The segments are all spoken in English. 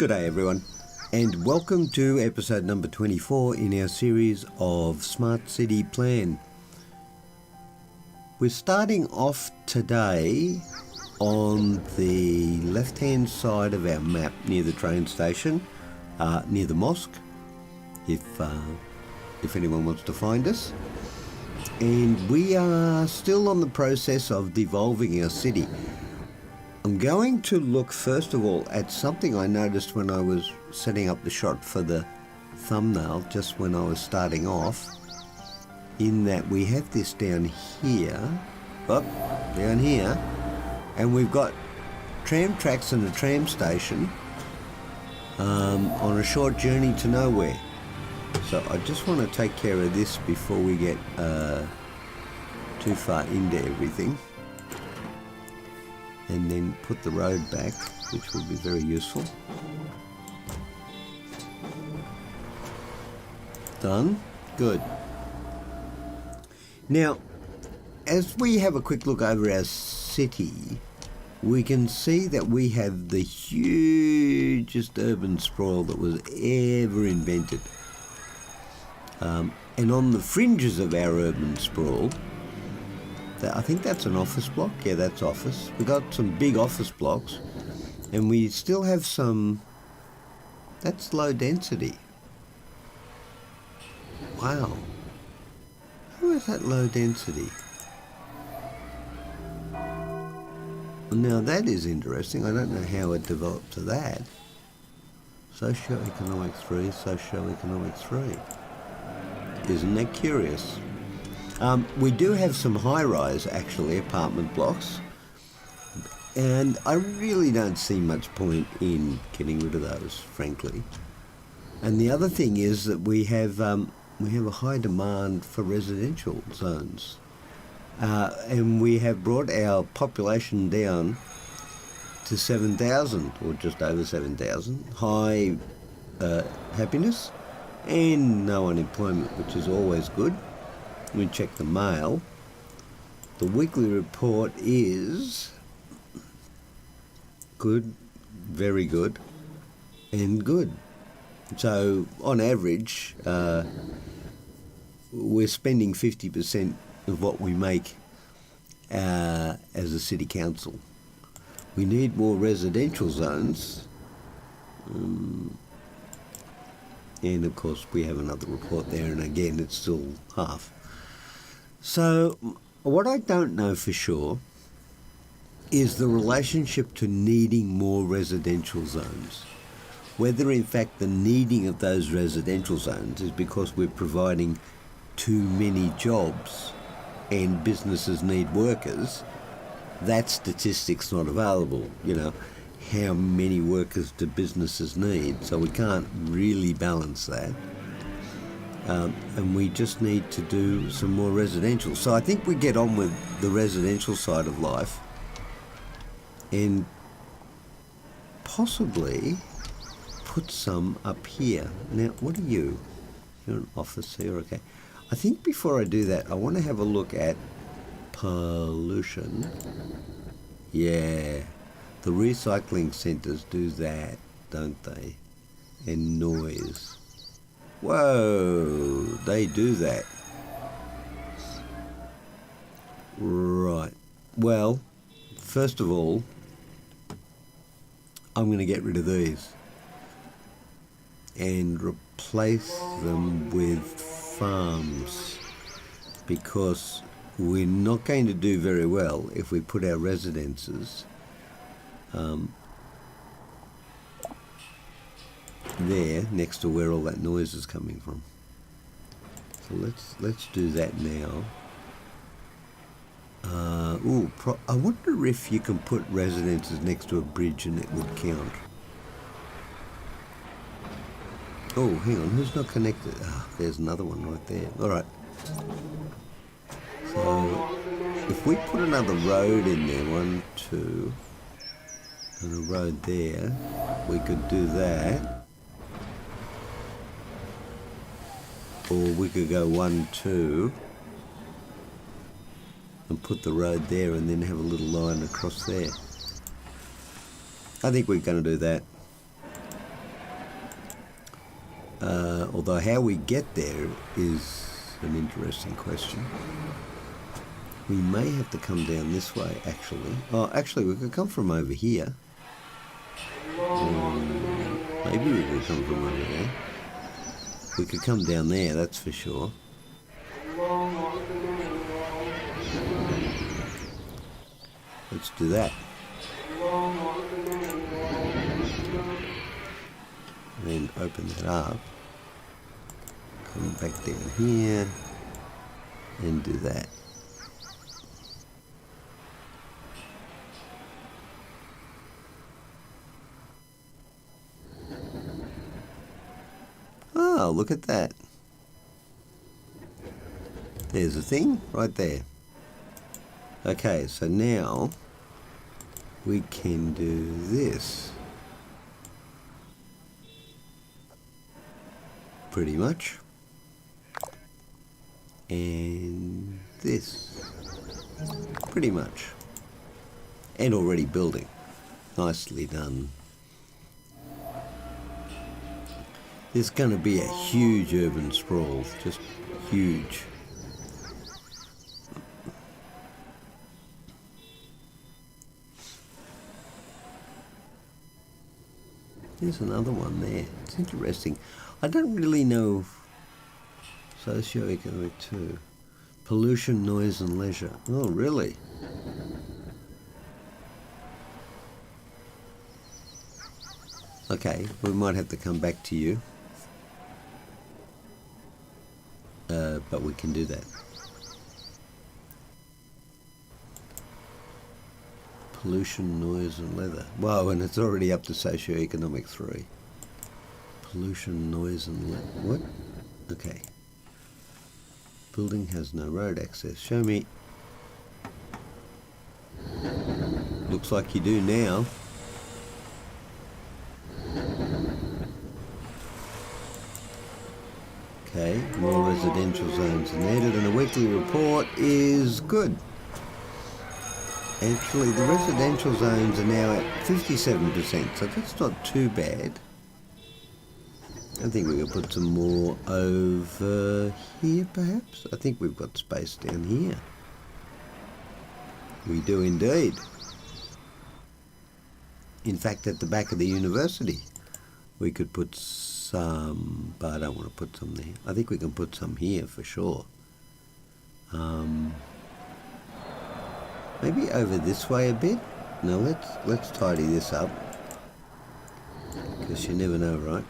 Good day everyone, and welcome to episode number 24 in our series of Smart City Plan. We're starting off today on the left-hand side of our map near the train station, near the mosque, if anyone wants to find us. And we are still on the process of devolving our city. I'm going to look first of all at something I noticed when I was setting up the shot for the thumbnail, just when I was starting off, in that we have this down here, and we've got tram tracks and a tram station on a short journey to nowhere. So I just want to take care of this before we get too far into everything, and then put the road back, which will be very useful. Done. Good. Now, as we have a quick look over our city, we can see that we have the hugest urban sprawl that was ever invented. And on the fringes of our urban sprawl, I think that's an office block. Yeah, that's office. We've got some big office blocks, and we still have some. That's low density. Wow. How is that low density? Now that is interesting. I don't know how it developed to that. Socioeconomic 3, socioeconomic 3. Isn't that curious? We do have some high-rise, actually, apartment blocks, and I really don't see much point in getting rid of those, frankly. And the other thing is that we have a high demand for residential zones, and we have brought our population down to 7,000, or just over 7,000, high happiness and no unemployment, which is always good. We check the mail. The weekly report is good, very good, and good. So on average, we're spending 50% of what we make as a city council. We need more residential zones. And of course we have another report there, and again it's still half. So what I don't know for sure is the relationship to needing more residential zones. Whether in fact the needing of those residential zones is because we're providing too many jobs and businesses need workers. That statistic's not available, how many workers do businesses need, so we can't really balance that. And we just need to do some more residential. So I think we get on with the residential side of life and possibly put some up here. Now, what are you? You're an officer, okay. I think before I do that, I want to have a look at pollution. Yeah, the recycling centres do that, don't they? And noise. Whoa, they do that. Right. Well, first of all, I'm going to get rid of these and replace them with farms, because we're not going to do very well if we put our residences there next to where all that noise is coming from. So let's do that now. I wonder if you can put residences next to a bridge and it would count. Oh, hang on, who's not connected? There's another one right there. All right. So if we put another road in there, 1, 2, and a road there, we could do that. Or we could go 1, 2, and put the road there and then have a little line across there. I think we're going to do that. Although how we get there is an interesting question. We may have to come down this way, actually. Oh, actually, we could come from over here. Maybe we could come from over there. We could come down there, that's for sure. Let's do that. Then open that up. Come back down here and do that. Oh, look at that. There's a thing right there. Okay, so now we can do this. Pretty much. And this. Pretty much. And already building. Nicely done. There's going to be a huge urban sprawl, just huge. There's another one there. It's interesting. I don't really know socioeconomic too. Pollution, noise and leisure. Oh, really? Okay, we might have to come back to you. But we can do that. Pollution, noise and leather. Wow, and it's already up to socioeconomic 3. Pollution, noise and leather. What? Okay. Building has no road access. Show me. Looks like you do now. Okay, more residential zones are needed, and the weekly report is good. Actually, the residential zones are now at 57%, so that's not too bad. I think we could put some more over here, perhaps. I think we've got space down here. We do indeed. In fact, at the back of the university, we could put some, but I don't want to put some there. I think we can put some here for sure. Maybe over this way a bit. No, let's tidy this up, because you never know, right?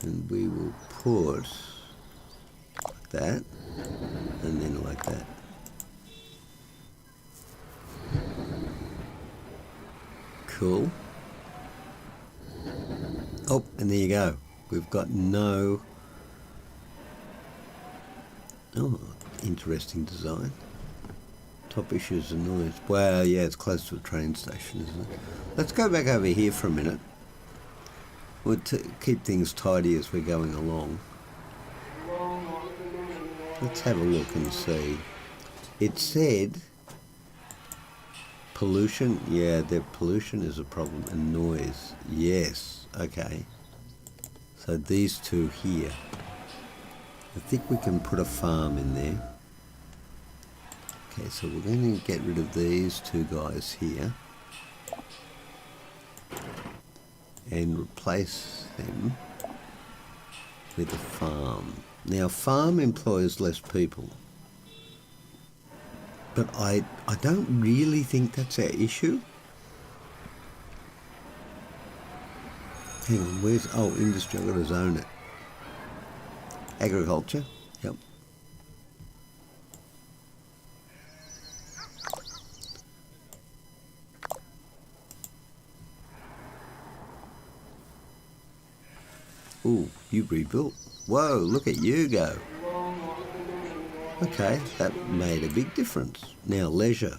And we will put like that, and then like that. Cool. Oh, and there you go. We've got no... Oh, interesting design. Top issues and noise. Well, yeah, it's close to a train station, isn't it? Let's go back over here for a minute. We'll keep things tidy as we're going along. Let's have a look and see. It said pollution. Yeah, the pollution is a problem. And noise. Yes. Okay. So these two here. I think we can put a farm in there. Okay, so we're going to get rid of these two guys here and replace them with a farm. Now, farm employs less people, but I don't really think that's our issue. Hang on, where's... Oh, industry, I've got to zone it. Agriculture, yep. Ooh, you rebuilt. Whoa, look at you go. Okay, that made a big difference. Now, leisure.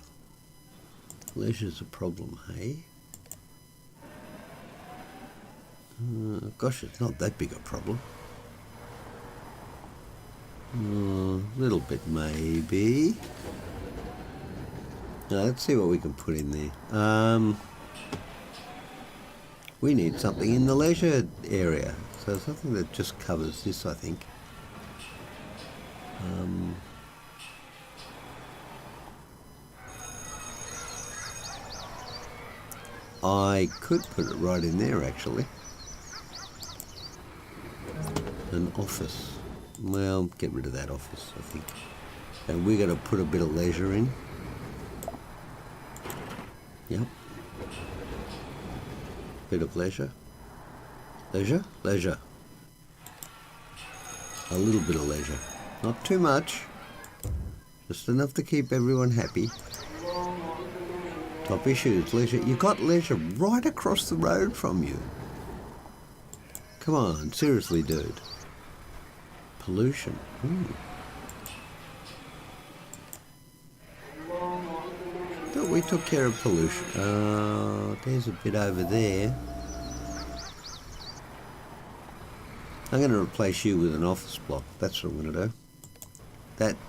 Leisure's a problem, hey? Gosh, it's not that big a problem. A little bit, maybe. Now, let's see what we can put in there. We need something in the leisure area. So something that just covers this, I think. I could put it right in there, actually. An office. Well, get rid of that office, I think. And we're going to put a bit of leisure in. Yep. Bit of leisure. Leisure? Leisure. A little bit of leisure. Not too much. Just enough to keep everyone happy. Top issues, leisure. You got leisure right across the road from you. Come on, seriously, dude. Pollution. Thought we took care of pollution. There's a bit over there. I'm going to replace you with an office block. That's what I'm going to do.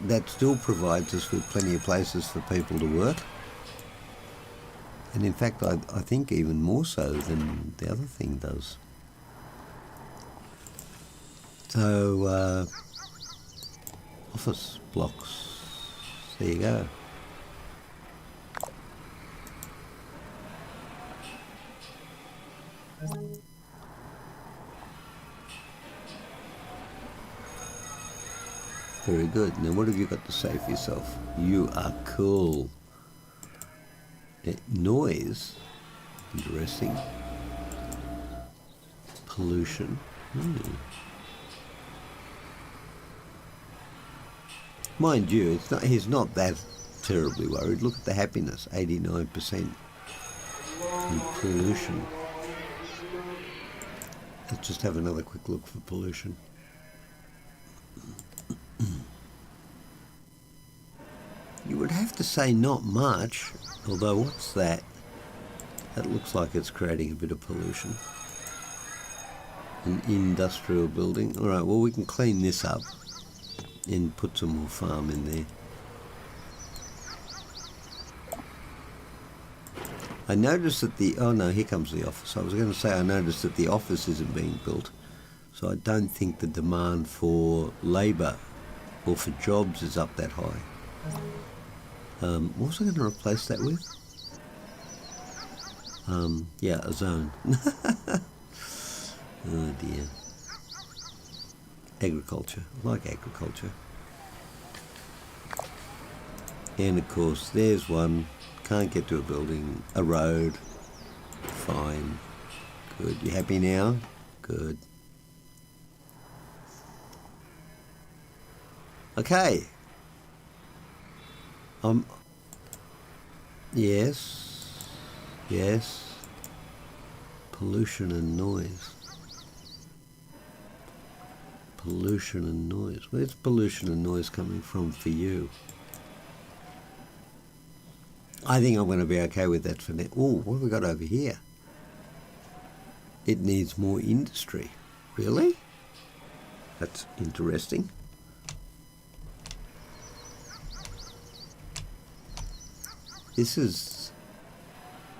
That still provides us with plenty of places for people to work. And in fact, I think even more so than the other thing does. So, office blocks. There you go. Very good. Now, what have you got to say for yourself? You are cool. Noise. Interesting. Pollution. Mind you, he's not that terribly worried. Look at the happiness, 89%. And pollution. Let's just have another quick look for pollution. You would have to say not much, although what's that? That looks like it's creating a bit of pollution. An industrial building. All right, well, we can clean this up and put some more farm in there. I noticed that oh no, here comes the office. I was going to say I noticed that the office isn't being built, so I don't think the demand for labour or for jobs is up that high. What was I going to replace that with? Yeah, a zone. Oh dear. Agriculture. I like agriculture. And of course, there's one. Can't get to a building. A road. Fine. Good. You happy now? Good. Okay. Yes. Yes. Pollution and noise. Pollution and noise. Where's pollution and noise coming from for you? I think I'm going to be okay with that for now. Oh, what have we got over here? It needs more industry. Really? That's interesting.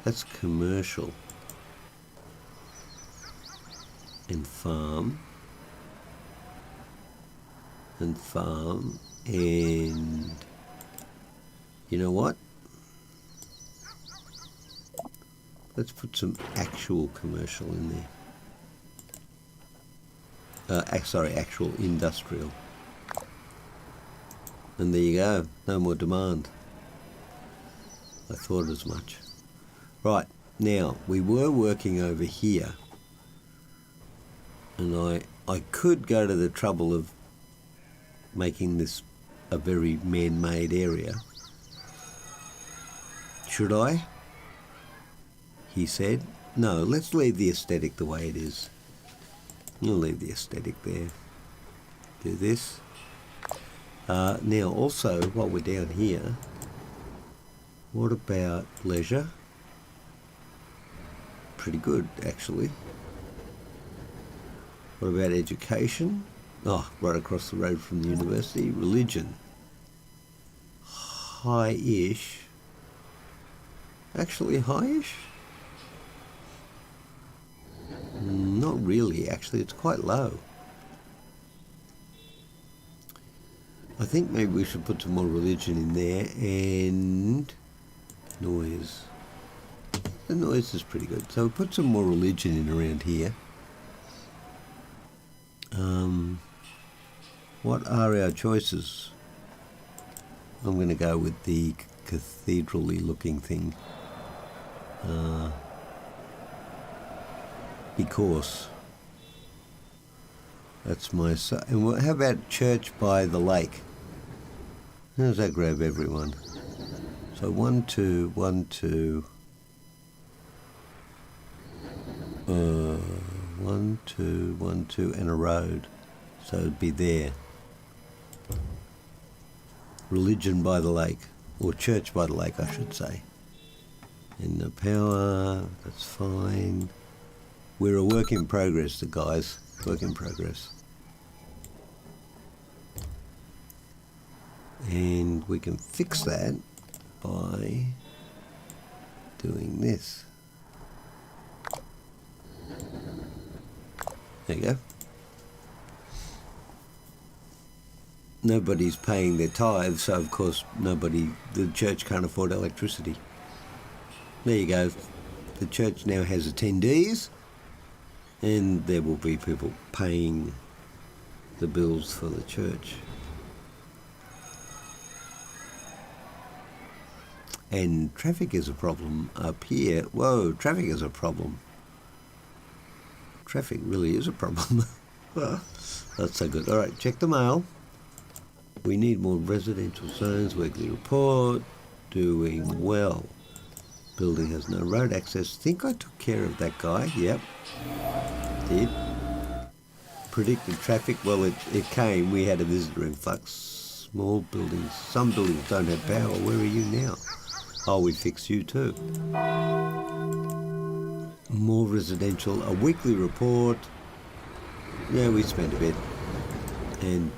That's commercial. And farm. And farm. And you know what? Let's put some actual commercial in there. Actual industrial. And there you go. No more demand. I thought as much. Right, now, we were working over here. And I could go to the trouble of making this a very man-made area. Should I? He said. No, let's leave the aesthetic the way it is. You'll leave the aesthetic there. Do this. Now, also, while we're down here, what about leisure? Pretty good, actually. What about education? Oh, right across the road from the university. Religion. High-ish. Actually high-ish? not really, actually. It's quite low. I think maybe we should put some more religion in there, and noise. The noise is pretty good. So we'll put some more religion in around here. What are our choices? I'm going to go with the cathedral-y looking thing. Because that's my... And how about church by the lake? How does that grab everyone? So 1, 2, 1, 2... 1, 2, 1, 2, and a road. So it'd be there. Religion by the lake, or church by the lake, I should say. And the power, that's fine. We're a work in progress, the guys. Work in progress. And we can fix that by doing this. There you go. Nobody's paying their tithes, so of course the church can't afford electricity. There you go. The church now has attendees, and there will be people paying the bills for the church. And traffic is a problem up here. Whoa, traffic is a problem. Traffic really is a problem. That's so good. All right, check the mail. We need more residential zones. Weekly report. Doing well. Building has no road access. Think I took care of that guy. Yep. Did. Predicted traffic. Well, it came. We had a visitor influx. Small buildings. Some buildings don't have power. Where are you now? Oh, we fixed you too. More residential. A weekly report. Yeah, we spent a bit. And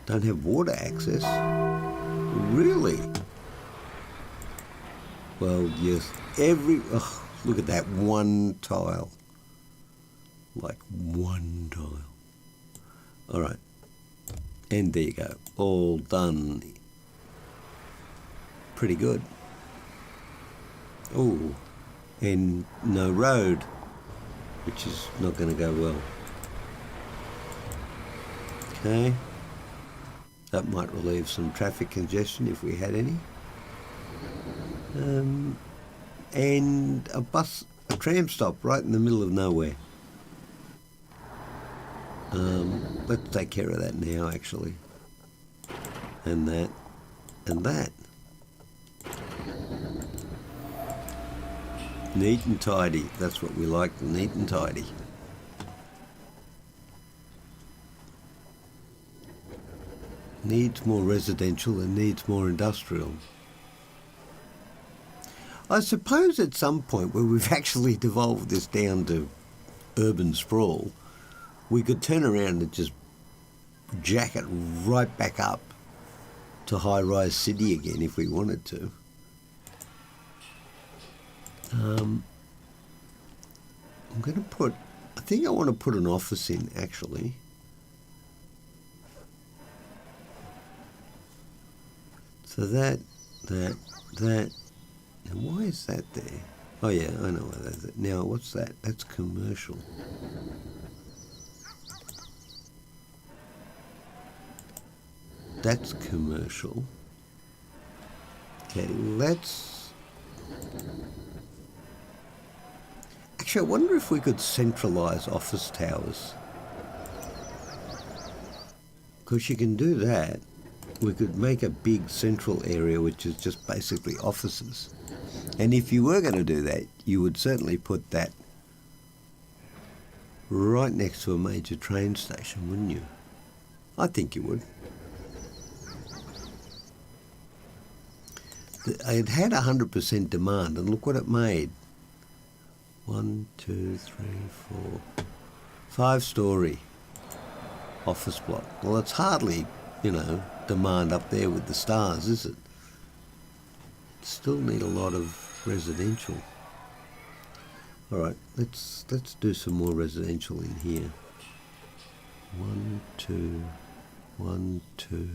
don't have water access. Really? Well, yes. Look at that one tile. Like one tile. All right. And there you go. All done. Pretty good. Oh, and no road, which is not going to go well. Okay. That might relieve some traffic congestion if we had any. And a tram stop right in the middle of nowhere. Let's take care of that now, actually. And that, and that. Neat and tidy. That's what we like, neat and tidy. Needs more residential and needs more industrial. I suppose at some point where we've actually devolved this down to urban sprawl, we could turn around and just jack it right back up to high-rise city again if we wanted to. I'm going to I think I want to put an office in, actually. So that. Now, why is that there? Oh, yeah, I know why that's it. Now, what's that? That's commercial. That's commercial. Okay, Actually, I wonder if we could centralise office towers. Because you can do that. We could make a big central area which is just basically offices. And if you were going to do that, you would certainly put that right next to a major train station, wouldn't you? I think you would. It had 100% demand, and look what it made. 1, 2, 3, 4, 5-storey office block. Well, it's hardly, demand up there with the stars, is it? Still need a lot of residential. All right, let's do some more residential in here. 1, 2, 1, 2.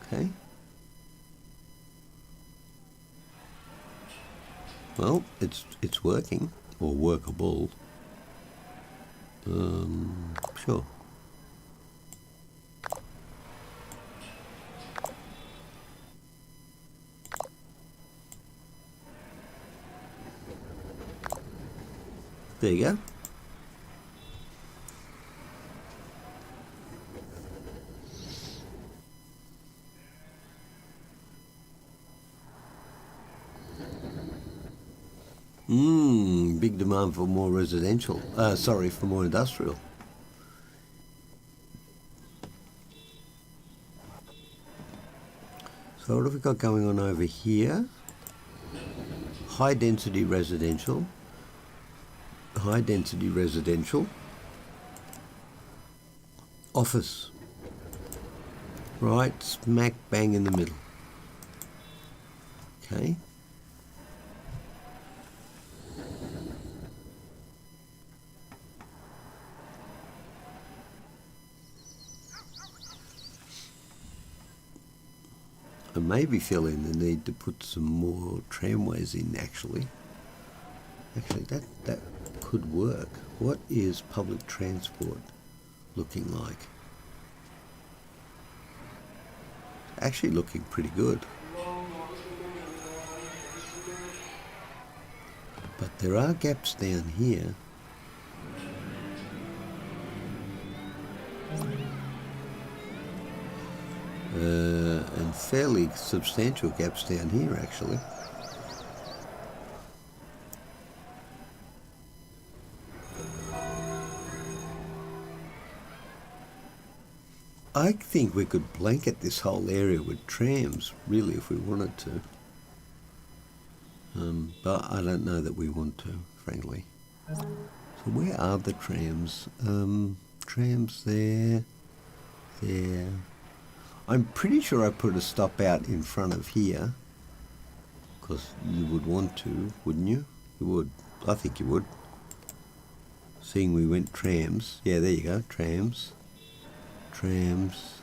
Okay. Well, it's working, or workable. Sure. There you go. Big demand for more residential. For more industrial. So what have we got going on over here? High density residential. High density residential. Office. Right smack bang in the middle. Okay. I may be feeling the need to put some more tramways in, actually. Actually, that could work. What is public transport looking like? Actually looking pretty good. But there are gaps down here. And fairly substantial gaps down here, actually. I think we could blanket this whole area with trams, really, if we wanted to. But I don't know that we want to, frankly. So where are the trams? Trams there, there. I'm pretty sure I put a stop out in front of here, because you would want to, wouldn't you? You would. I think you would. Seeing we went trams. Yeah, there you go, trams. Trams.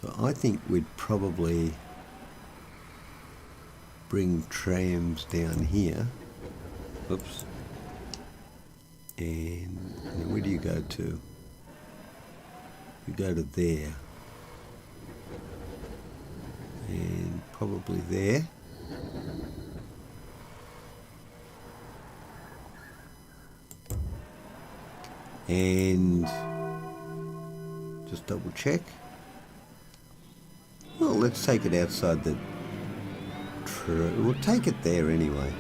So I think we'd probably bring trams down here. Oops. And then where do you go to? You go to there. And probably there. And just double check. Well, let's take it outside the... We'll take it there anyway.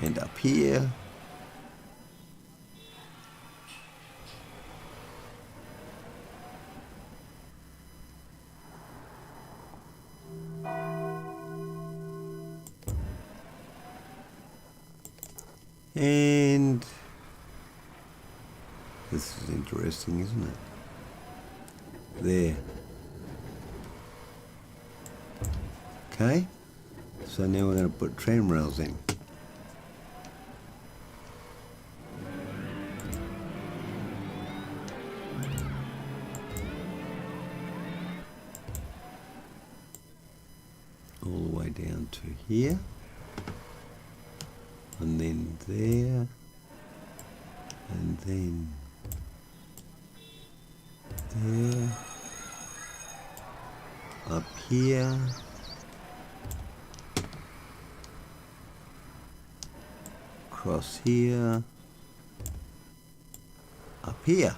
And up here. And this is interesting, isn't it? There. Okay. So now we're going to put tram rails in. All the way down to here. And then there. And then there. Up here. Across here. Up here.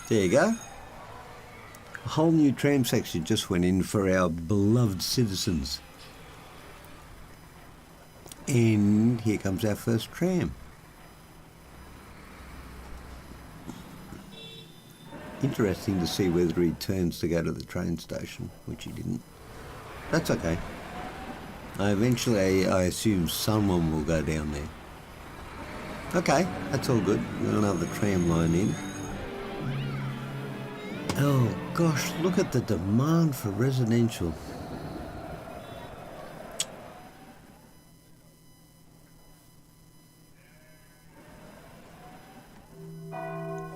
There you go. A whole new tram section just went in for our beloved citizens. And here comes our first tram. Interesting to see whether he turns to go to the train station, which he didn't. That's okay. Eventually, I assume someone will go down there. Okay, that's all good. We've got another tram line in. Oh gosh, look at the demand for residential. I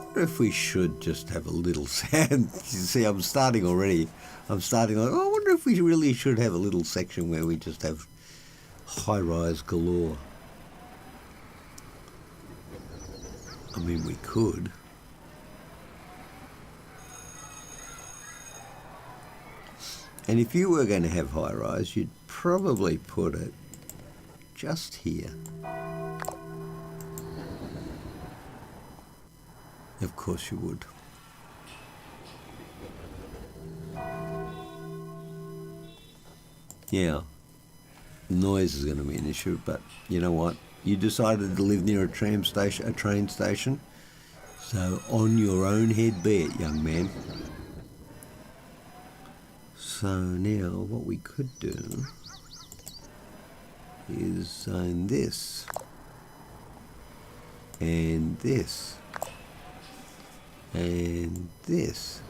wonder if we should just have a little sand. You see, I'm starting already. I'm starting like, oh, I wonder if we really should have a little section where we just have high-rise galore. I mean, we could. And if you were going to have high-rise, you'd probably put it just here. Of course you would. Yeah, noise is going to be an issue, but you know what? You decided to live near a train station, so on your own head be it, young man. So now what we could do is zone this and this and this.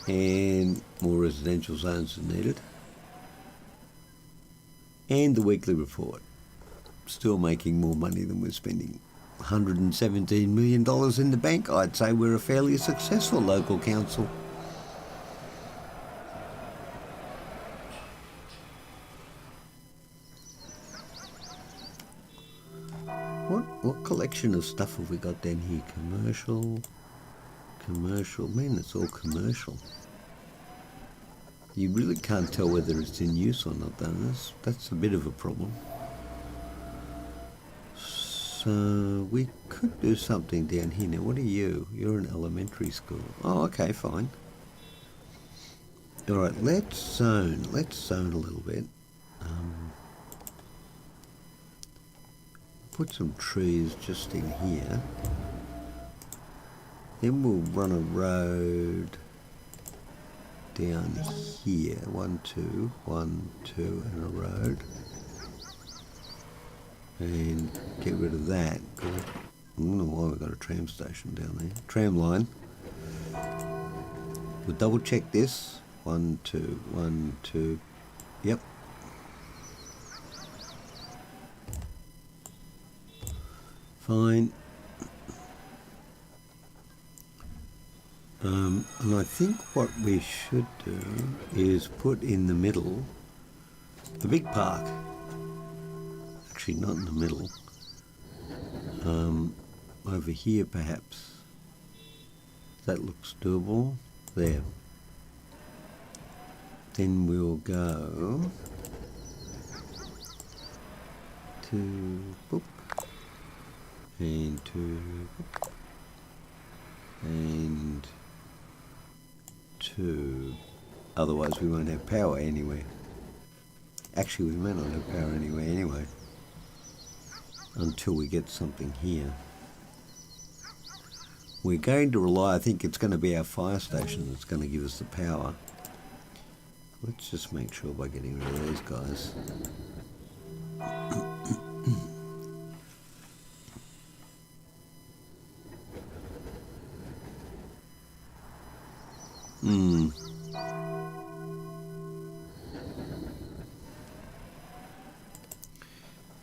And more residential zones are needed. And the weekly report. Still making more money than we're spending. $117 million in the bank. I'd say we're a fairly successful local council. What collection of stuff have we got down here? Commercial, man, it's all commercial. You really can't tell whether it's in use or not, though. That's a bit of a problem. So we could do something down here. Now, what are you? You're an elementary school. Oh, okay, fine. All right, let's zone a little bit. Put some trees just in here. Then we'll run a road down here. 1, 2, 1, 2, and a road. And get rid of that. I don't know why we've got a tram station down there. Tram line. We'll double check this. 1, 2, 1, 2. Yep. Fine. And I think what we should do is put in the middle the big park. Actually, not in the middle. Over here, perhaps. That looks doable. There. Then we'll go to boop, and to boop, and to. Otherwise, we won't have power anywhere. Actually, we may not have power anywhere anyway. Until we get something here. We're going to rely, I think it's going to be our fire station that's going to give us the power. Let's just make sure by getting rid of these guys.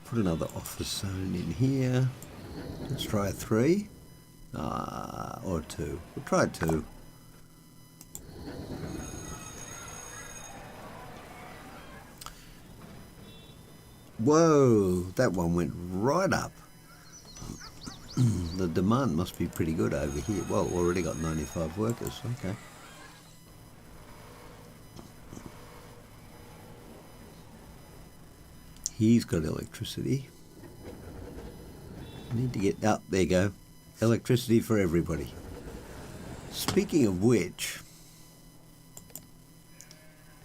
Put another office zone in here. Let's try 3. Or 2. We'll try 2. Whoa, that one went right up. The demand must be pretty good over here. Well, already got 95 workers, okay. He's got electricity. Need to get up. There you go. Electricity for everybody. Speaking of which,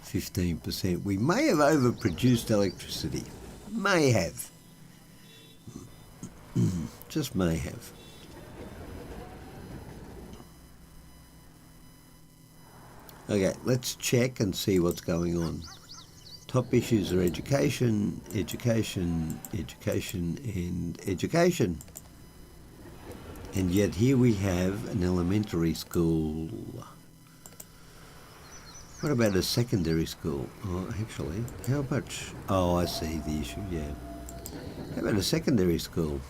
15%. We may have overproduced electricity. May have. Just may have. Okay, let's check and see what's going on. Top issues are education, education, education, and education. And yet here we have an elementary school. What about a secondary school? Oh, actually, how much? Oh, I see the issue, yeah. How about a secondary school?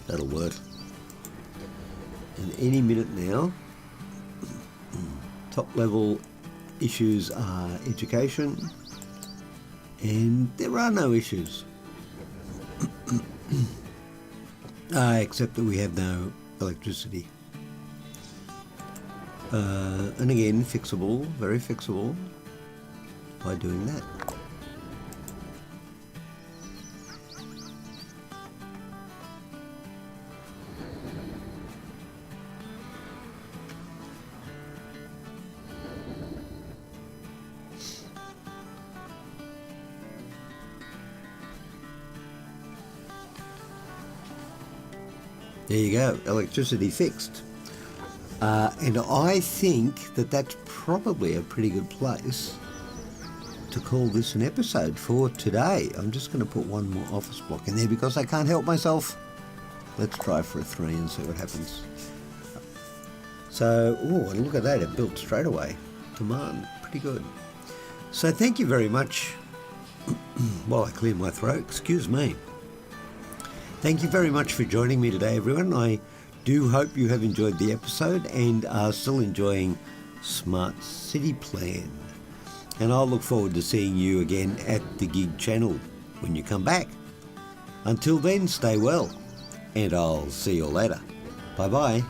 That'll work. And any minute now, top level issues are education, and there are no issues. Except that we have no electricity. And again, fixable, very fixable by doing that. There you go, electricity fixed. And I think that that's probably a pretty good place to call this an episode for today. I'm just going to put one more office block in there because I can't help myself. Let's try for a 3 and see what happens. So, oh, and look at that, it built straight away. Demand, pretty good. So thank you very much. While I clear my throat, excuse me. Thank you very much for joining me today, everyone. I do hope you have enjoyed the episode and are still enjoying Smart City Plan. And I'll look forward to seeing you again at the Gig channel when you come back. Until then, stay well, and I'll see you later. Bye-bye.